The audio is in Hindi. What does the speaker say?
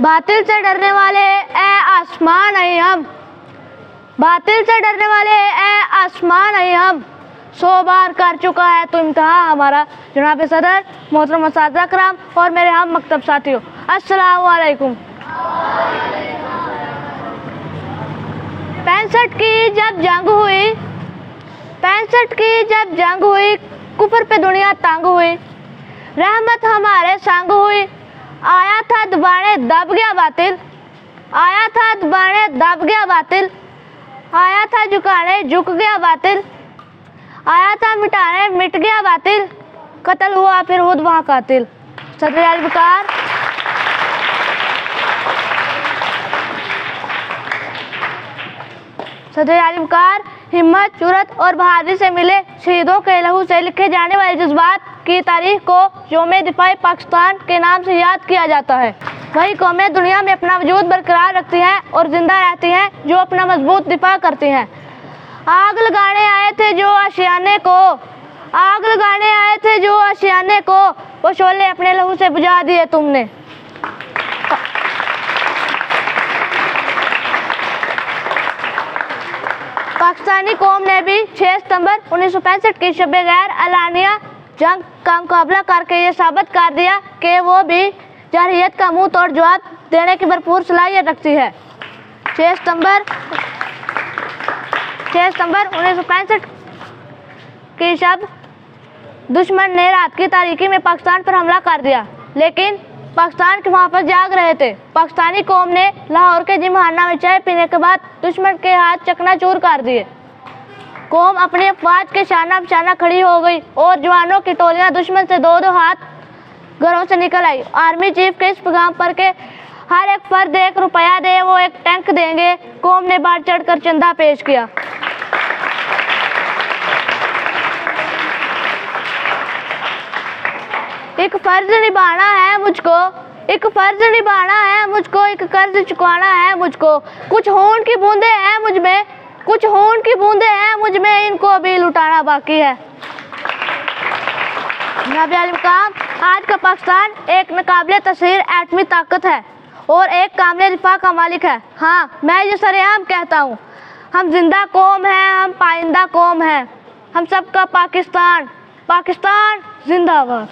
बातिल से डरने वाले ए आसमान नहीं हम, बातिल से डरने वाले ए आसमान नहीं हम, 100 बार कर चुका है तो इम्तिहान हमारा। जनाब सदर, मोहतरम असातिज़ा कराम और मेरे हम मकतब साथियों, अस्सलामु अलैकुम। 65 की जब जंग हुई, 65 की जब जंग हुई, कुफर पे दुनिया तंग हुई, रहमत हमारे संग हुई, आया था दबाने दब गया बातिल, आया था दबाने दब गया बातिल, आया था झुकाने झुक गया बातिल, आया था मिटाने मिट गया बातिल, कत्ल हुआ फिर खुद वहाँ कातिल। सदर अल-वकार, सदर अल-वकार हिम्मत, जुर्रत और बहादुरी से मिले शहीदों के लहू से लिखे जाने वाले जज्बात की तारीख को यौम दिफाए पाकिस्तान के नाम से याद किया जाता है। वही कौमें दुनिया में अपना वजूद बरकरार रखती हैं और जिंदा रहती हैं जो अपना मजबूत दिफा करती हैं। आग लगाने आए थे जो आशियाने को, आग लगाने आए थे जो आशियाने को, वो शोले अपने लहू से बुझा दिए तुमने। पाकिस्तानी कौम ने भी 6 सितंबर 1965 की शब-ए गैर एलानिया जंग का मुकाबला करके ये साबित कर दिया कि वो भी जारहियत का मुंह तोड़ जवाब देने की भरपूर सलाहियत रखती है। 6 सितंबर 1965 की शब दुश्मन ने रात की तारीकी में पाकिस्तान पर हमला कर दिया, लेकिन पाकिस्तान के मुहाफ़िज़ जाग रहे थे। पाकिस्तानी कौम ने लाहौर के जिमखाना में चाय पीने के बाद दुश्मन के हाथ चकनाचूर कर दिए। कौम अपनी अफवाज के शाना बशाना खड़ी हो गई और जवानों की टोलियां दुश्मन से दो दो हाथ घरों से निकल आई। आर्मी चीफ के इस पैगाम पर के हर एक फर्द 1 रुपया दे वो 1 टैंक देंगे, कौम ने बढ़ चढ़ कर चंदा पेश किया। एक फर्ज निभाना है मुझको, एक फर्ज निभाना है मुझको, एक कर्ज चुकाना है मुझको, कुछ खून की बूंदे हैं मुझ में, कुछ खून की बूंदे हैं मुझ में, इनको भी लुटाना बाकी है। जनाब अल-मकाम, आज का पाकिस्तान एक नाकाबिले तस्वीर एटमी ताकत है और एक कामिल दिफा का मालिक है। हाँ, मैं ये सरेआम कहता हूँ, हम जिंदा कौम हैं, हम पाइंदा कौम हैं, हम सबका पाकिस्तान, पाकिस्तान जिंदाबाद।